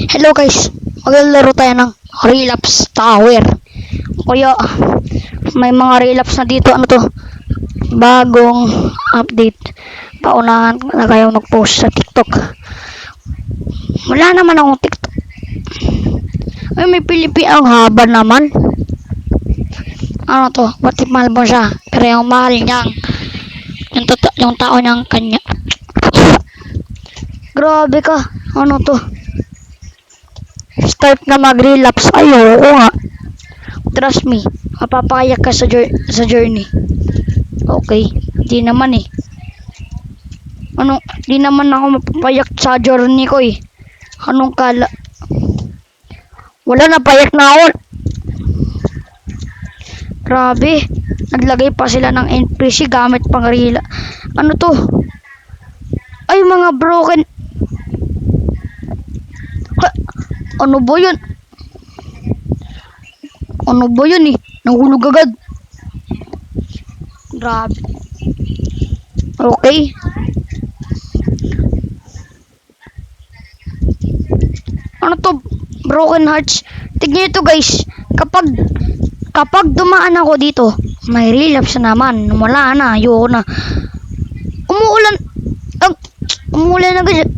Hello guys, maglalaro tayo ng Relapse Tower. Kaya may mga relapse na dito. Ano to? Bagong update. Paunahan na kayo mag-post sa TikTok. Wala naman akong TikTok. Ay, may Pilipino. Ang haba naman. Ano to? What if mahal mo siya? Pero yung mahal niyang yung tao niyang kanya. Grabe ka. Ano to? Start na mag-relapse. Ay, oo nga. Trust me. Mapapayak ka sa journey. Okay. Di naman eh. Di naman ako mapapayak sa journey ko eh. Anong kala? Wala na, payak na ako. Grabe. Naglagay pa sila ng NPC gamit pang relapse. Ano to? Ay, mga broken. Ano ba yun? Ano ba yun eh? Nahulog agad. Grabe. Okay. Ano to? Broken hearts. Tignan nyo to guys. Kapag dumaan ako dito, may relapse na naman. Wala na. Ayoko na. Umuulan. Umuulan na guys.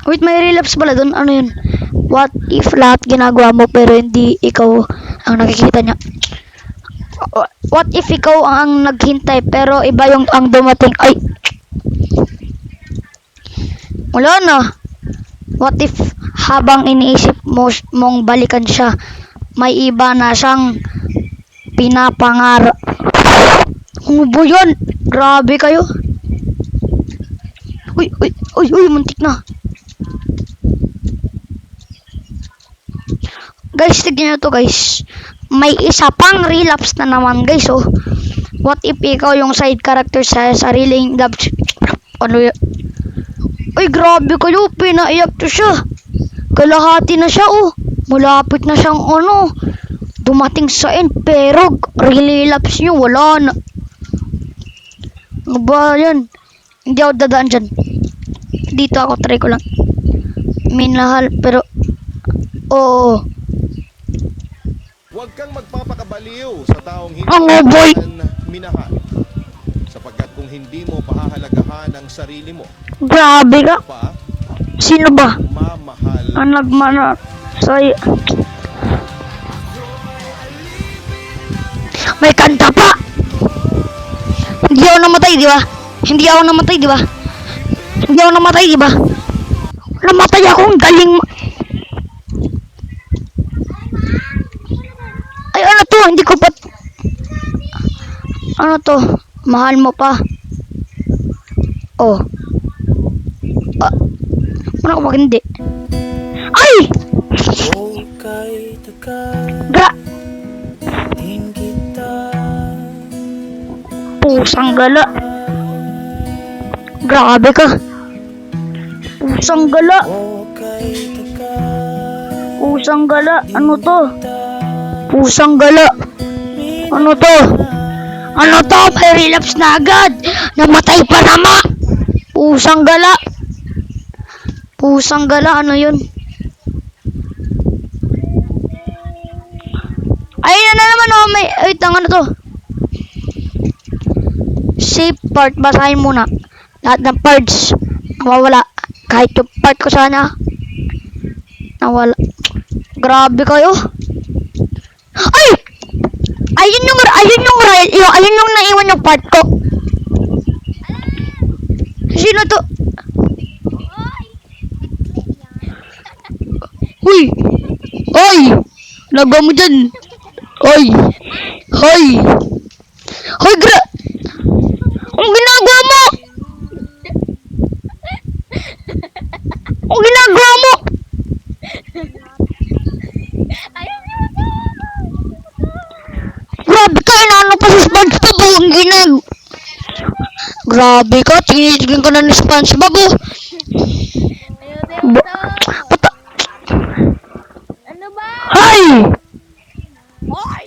Wait, may relapse pala dun. Ano yun? What if lahat ginagawa mo pero hindi ikaw ang nakikita niya? What if ikaw ang naghintay pero iba yung ang dumating? Ay! Wala na. What if habang iniisip mong balikan siya, may iba na siyang pinapangarap? Ano ba yun? Grabe kayo. Uy, muntik na. Guys, tignan nyo to guys. May isa pang relapse na naman guys. Oh. What if ikaw yung side character sa sariling love? Ano yun? Uy, grabe kayo. Pinaiyak to siya. Kalahati na siya oh. Malapit na siyang ano. Dumating sa end. Pero relapse nyo. Wala na. Ano ba yan? Hindi ako dadaan dyan. Dito ako. Try ko lang. Minahal. Pero oo. Huwag kang magpapakabaliw sa taong hindi minahal. Sapagkat kung hindi mo pahahalagahan ang sarili mo, grabe ka. Sino ba? Mamahal. Ang nagmana sa'yo. May kanta pa. Hindi ako namatay, di ba? Hindi ako namatay, di ba? Hindi ako namatay, di ba? Namatay ako, ang galing. Ay, ano to? Hindi ko pa. Ano to? Mahal mo pa. Oh. Ano ko pag hindi? Ay! Pusang gala. Grabe ka. Pusang gala. Pusang gala. Ano to? Pusang gala. Ano to? Ano to? May relapse na agad. Namatay pa naman. Pusang gala. Pusang gala. Ano yun? Ayun na naman oh. May, wait lang, ano to? Save part. Basahin muna. Lahat ng parts. Nawawala. Kahit yung part ko sana. Nawala. Grabe kayo. Ay! Ayun yung naiwan yung part ko. Sino to? Uy! Oy! Nagawa mo dyan. Oy! Hoy! Hoy, ang ginagawa mo! Ang ginagawa mo! Grabe ka, inaano pa sa SpongeBob oh, ang ginag. Grabe ka, tinitigin ka na ni SpongeBob oh. Ano ba? Hay! Hoy!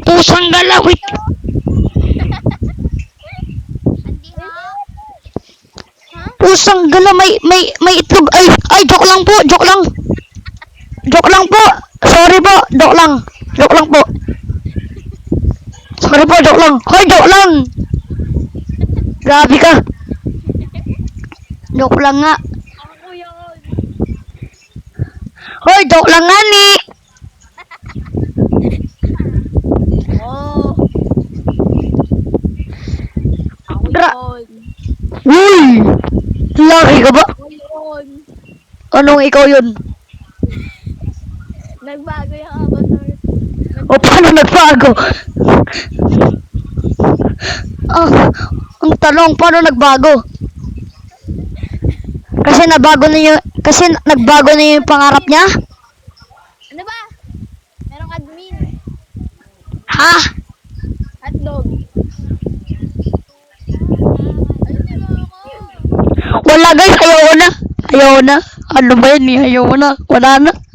Pusang galawit. Andi ha? pusang gala, may itlog. Ay, joke lang po, joke lang. Joke lang po. Sorry po, joke lang. Joke lang po. Sorry po, joke lang. Hoy, joke lang. Grabe ka. Joke lang nga. Ako yun. Hoy, joke lang nga ni. Oh. Ako Gra- yun. Uy! Laki ka ba? Ako yun. Anong ikaw yun? Nagbago yung avatar. O paano nagbago? Ang tanong, paano nagbago? Kasi nagbago na yung pangarap niya? Ano ba? Merong admin. Ha? Hotdog. Ayun na ako. Wala guys, ayaw na. Ayaw na. Ano ba yun? Ayaw na. Wala na.